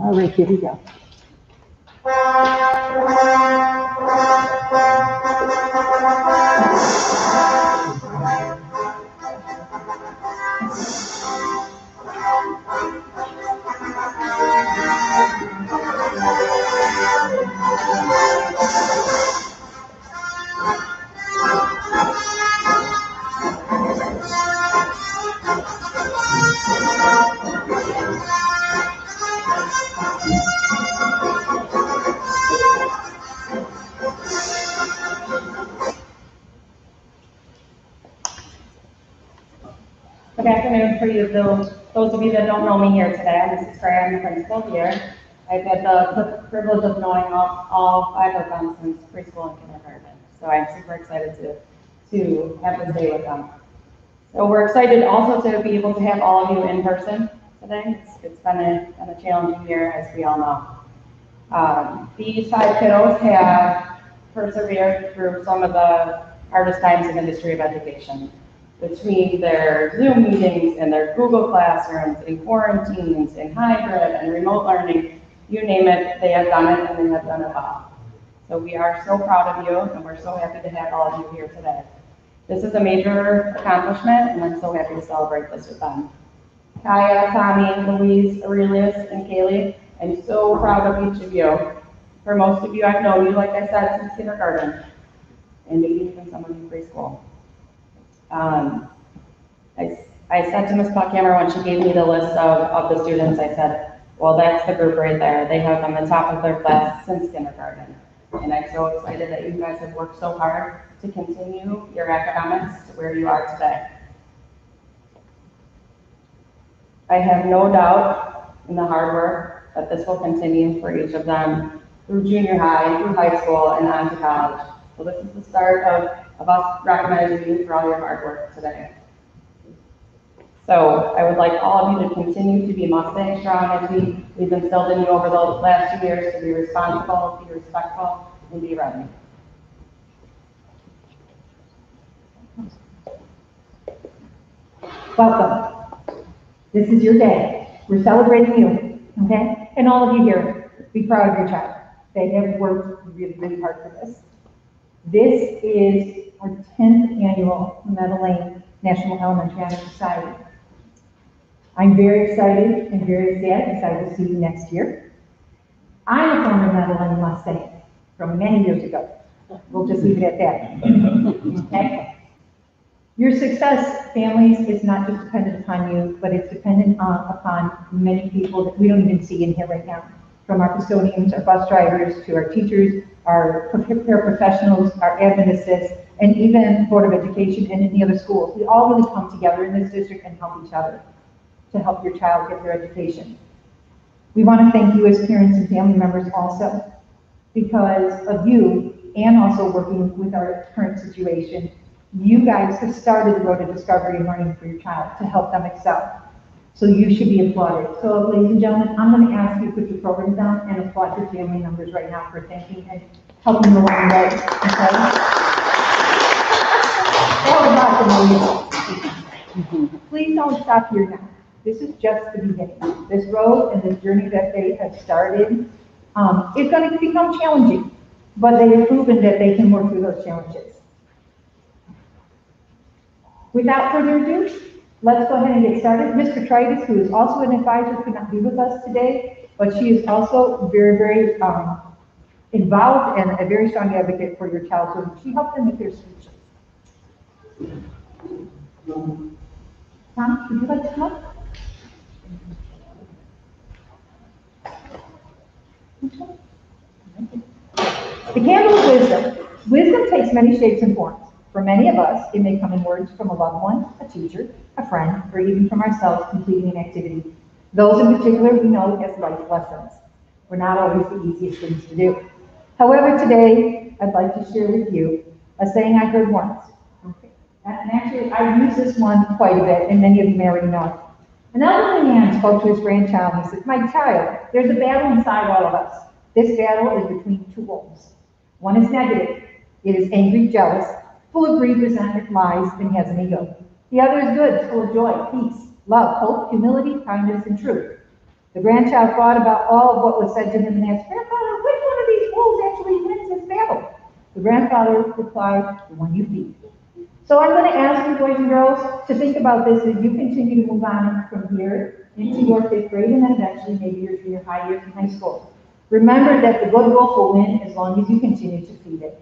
All right, here we go. Good afternoon for you, those of you that don't know me here today. I'm Mrs. Gray, I'm the principal here. I've had the privilege of knowing all 5 of them since preschool and kindergarten. So I'm super excited to have this day with them. So we're excited also to be able to have all of you in person today. It's been a challenging year, as we all know. These 5 kiddos have persevered through some of the hardest times in the history of education. Between their Zoom meetings and their Google Classrooms and quarantines and hybrid and remote learning, you name it, they have done it and they have done it well. So we are so proud of you and we're so happy to have all of you here today. This is a major accomplishment and I'm so happy to celebrate this with them. Kaya, Tommy, Louise, Aurelius, and Kaylee, I'm so proud of each of you. For most of you, I've known you, like I said, since kindergarten and maybe even some of you preschool. I said to Ms. Puckhammer when she gave me the list of the students, I said, well, that's the group right there. They have been the top of their class since kindergarten. And I'm so excited that you guys have worked so hard to continue your academics to where you are today. I have no doubt in the hard work that this will continue for each of them through junior high, through high school, and on to college. So this is the start of us recognizing you for all your hard work today. So I would like all of you to continue to be Mustang strong as we've instilled in you over the last 2 years to be responsible, be respectful, and be ready. Welcome. This is your day. We're celebrating you, okay? And all of you here, be proud of your child. They have worked really, really hard for this. This is our 10th annual Meadow Lane National Elementary Honor Society. I'm very excited and very sad because I will see you next year. I'm a former Meadow Lane Mustang from many years ago. We'll just leave it at that. Okay? Your success, families, is not just dependent upon you, but it's dependent upon many people that we don't even see in here right now. From our custodians, our bus drivers, to our teachers, our paraprofessionals, our admin assists, and even Board of Education and any other schools. We all really come together in this district and help each other to help your child get their education. We want to thank you as parents and family members also, because of you and also working with our current situation. You guys have started the road to discovery and learning for your child to help them excel. So you should be applauded. So ladies and gentlemen, I'm going to ask you to put your programs down and applaud your family members right now for thanking and helping along the way, okay? That was awesome. Please don't stop here now. This is just the beginning. This road and this journey that they have started is going to become challenging, but they have proven that they can work through those challenges. Without further ado, let's go ahead and get started. Ms. Petritis, who is also an advisor, could not be with us today, but she is also very, very involved and a very strong advocate for your child. So she helped them with their speeches. Tom, would you like to come up? The candle of wisdom. Wisdom takes many shapes and forms. For many of us, it may come in words from a loved one, a teacher, a friend, or even from ourselves completing an activity. Those in particular we know as life lessons. We're not always the easiest things to do. However, today, I'd like to share with you a saying I heard once. Okay. And actually, I use this one quite a bit, and many of you may already know it. An elderly man spoke to his grandchild and he said, "My child, there's a battle inside all of us. This battle is between 2 wolves. One is negative. It is angry, jealous, full of greed, resentment, lies, and has an ego. The other is good, full of joy, peace, love, hope, humility, kindness, and truth. The grandchild thought about all of what was said to him and asked, "Grandfather, which one of these wolves actually wins this battle?" The grandfather replied, "The one you feed." So I'm going to ask you, boys and girls, to think about this as you continue to move on from here into your fifth grade and then eventually maybe your junior high years in high school. Remember that the good wolf will win as long as you continue to feed it.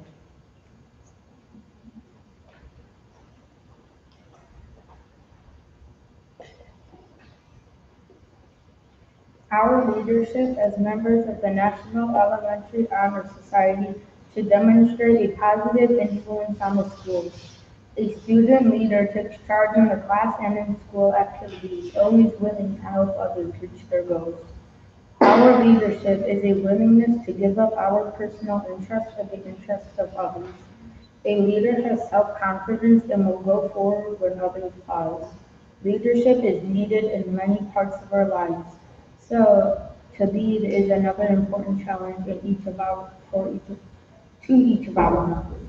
Our leadership as members of the National Elementary Honor Society should demonstrate a positive influence on the schools. A student leader takes charge in the class and in school activities, always willing to help others reach their goals. Our leadership is a willingness to give up our personal interests for the interests of others. A leader has self-confidence and will go forward when others pause. Leadership is needed in many parts of our lives. So, to lead is another important challenge to each of our members.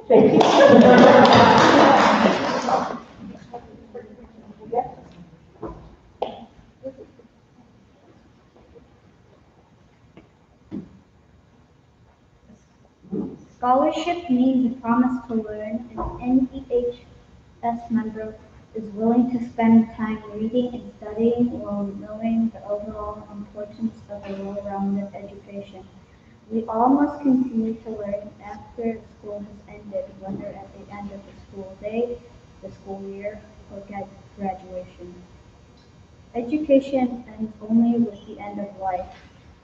Thank you. Scholarship means a promise to learn. An NEHS member is willing to spend time reading and studying while knowing the overall importance of a well-rounded education. We all must continue to learn after school has ended, whether at the end of the school day, the school year, or graduation. Education ends only with the end of life.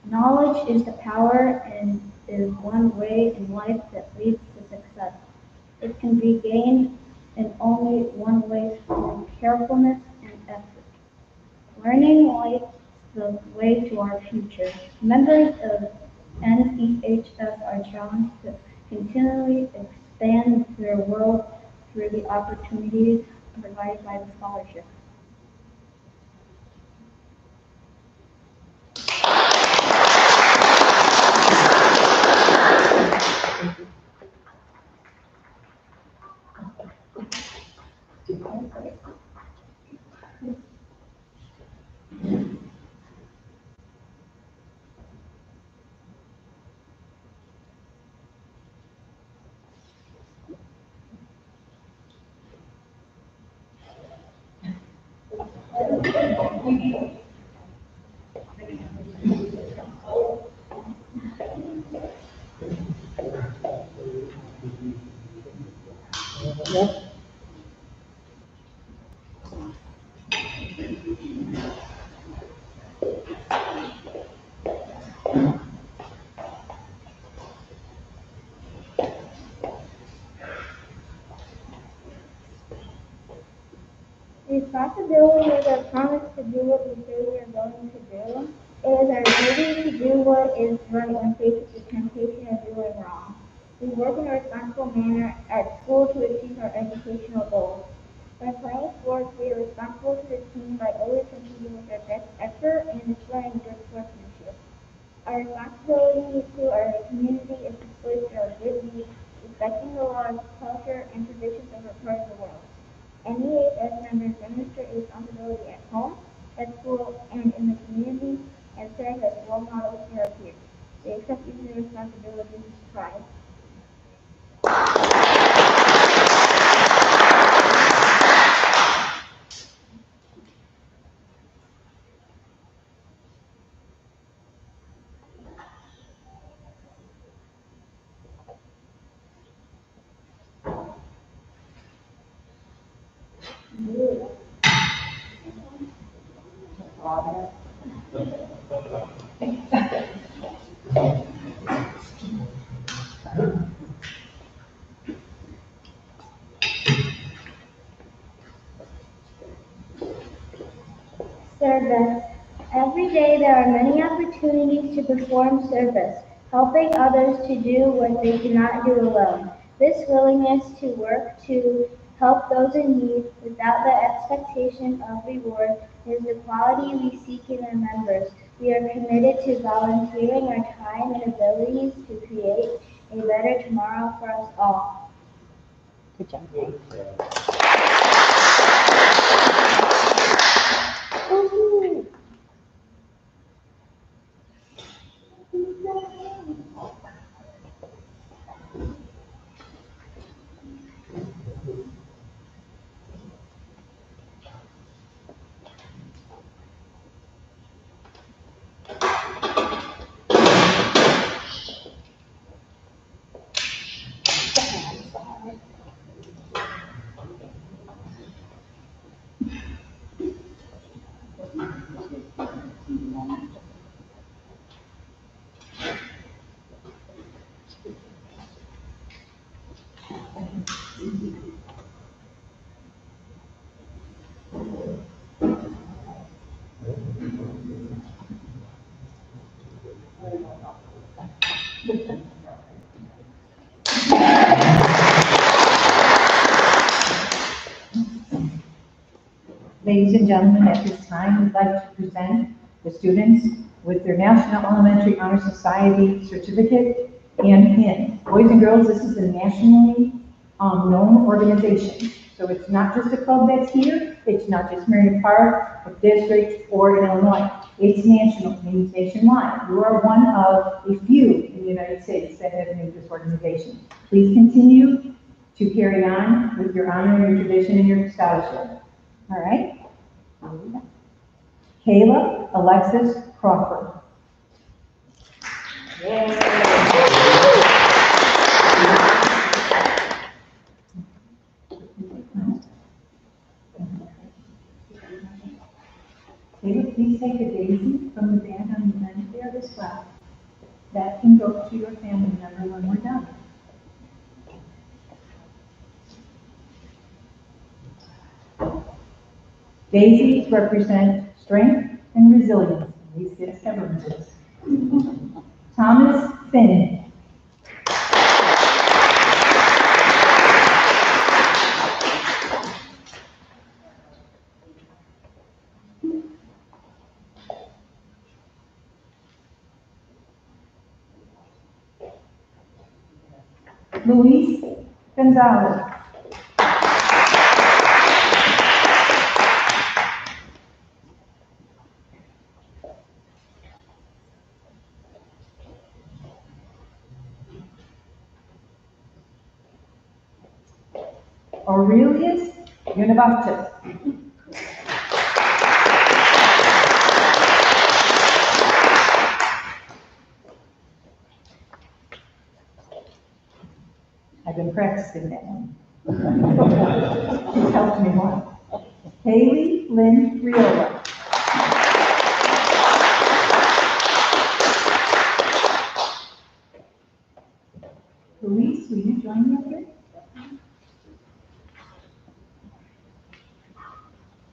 Knowledge is the power and is one way in life that leads to success. It can be gained in only one way through carefulness and effort. Learning lights the way to our future. Members of NEHS are challenged to continually expand their world through the opportunities provided by the scholarship. Responsibility is our promise to do what we say we are going to do. It is our duty to do what is right when faced with the temptation of doing wrong. We work in a responsible manner at school to achieve our educational goals. By playing sports, we are responsible to the team by always competing with our best effort and displaying good sportsmanship. Our responsibility to our community is displayed through our good deeds, respecting the laws, culture, and traditions of our part of the world. NEHS members demonstrate responsibility at home, at school, and in the community, and serve as role models for our peers. They accept these new responsibilities with pride. Service. Every day there are many opportunities to perform service, helping others to do what they cannot do alone. This willingness to work to help those in need without the expectation of reward is the quality we seek in our members. We are committed to volunteering our time and abilities to create a better tomorrow for us all. Good job. Ladies and gentlemen, at this time, we'd like to present the students with their National Elementary Honor Society certificate and pin. Boys and girls, this is a nationally known organization. So it's not just a club that's here, it's not just Marion Park, a district, or in Illinois. It's national, it means nationwide. You are one of a few in the United States that have made this organization. Please continue to carry on with your honor, your tradition, and your scholarship. All right? Kayla Alexis Crawford. Kayla, please take a daisy from the bag on the end there as well. That can go to your family member when we're done. Daisies represent strength and resilience. At least it's governments. Thomas Finn. Luis Gonzalez. Aurelius Unabaptist. I've been practicing that one. She's helped me one. Haley Lynn Riola. Luis, will you join me up here?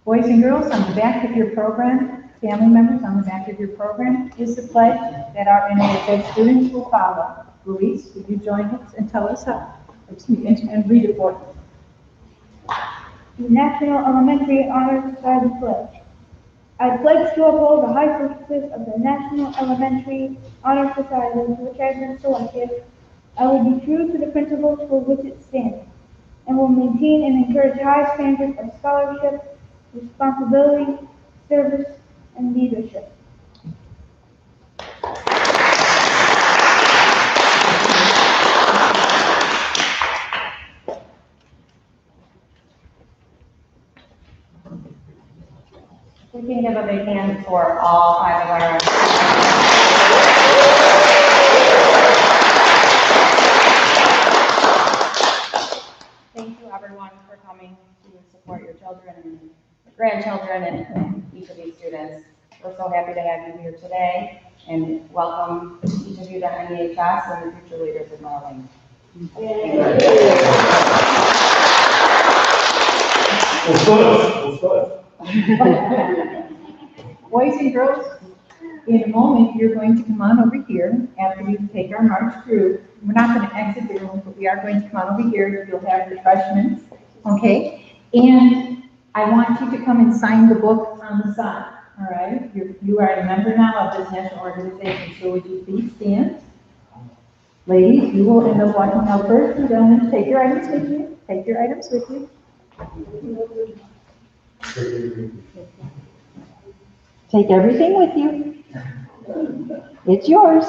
Boys and girls, on the back of your program, family members, on the back of your program is the pledge that our NEHS students will follow. Luis, will you join us and tell us how? And read it for us. The National Elementary Honor Society Pledge. I pledge to uphold the high purposes of the National Elementary Honor Society to which I have been selected. I will be true to the principles for which it stands, and will maintain and encourage high standards of scholarship, responsibility, service, and leadership. We can give a big hand for all 5 of our. Thank you everyone for coming to support your children and your grandchildren and each of these students. We're so happy to have you here today and welcome each of you to NEHS and the future leaders of Marlin. Well, good. Boys and girls, in a moment, you're going to come on over here after we take our march through. We're not going to exit the room, but we are going to come on over here. You'll have refreshments, okay? And I want you to come and sign the book on the side, all right? You are a member now of this national organization, so would you please stand? Ladies, you will end up walking out first, and gentlemen, take your items with you. Take your items with you. Take everything with you. It's yours.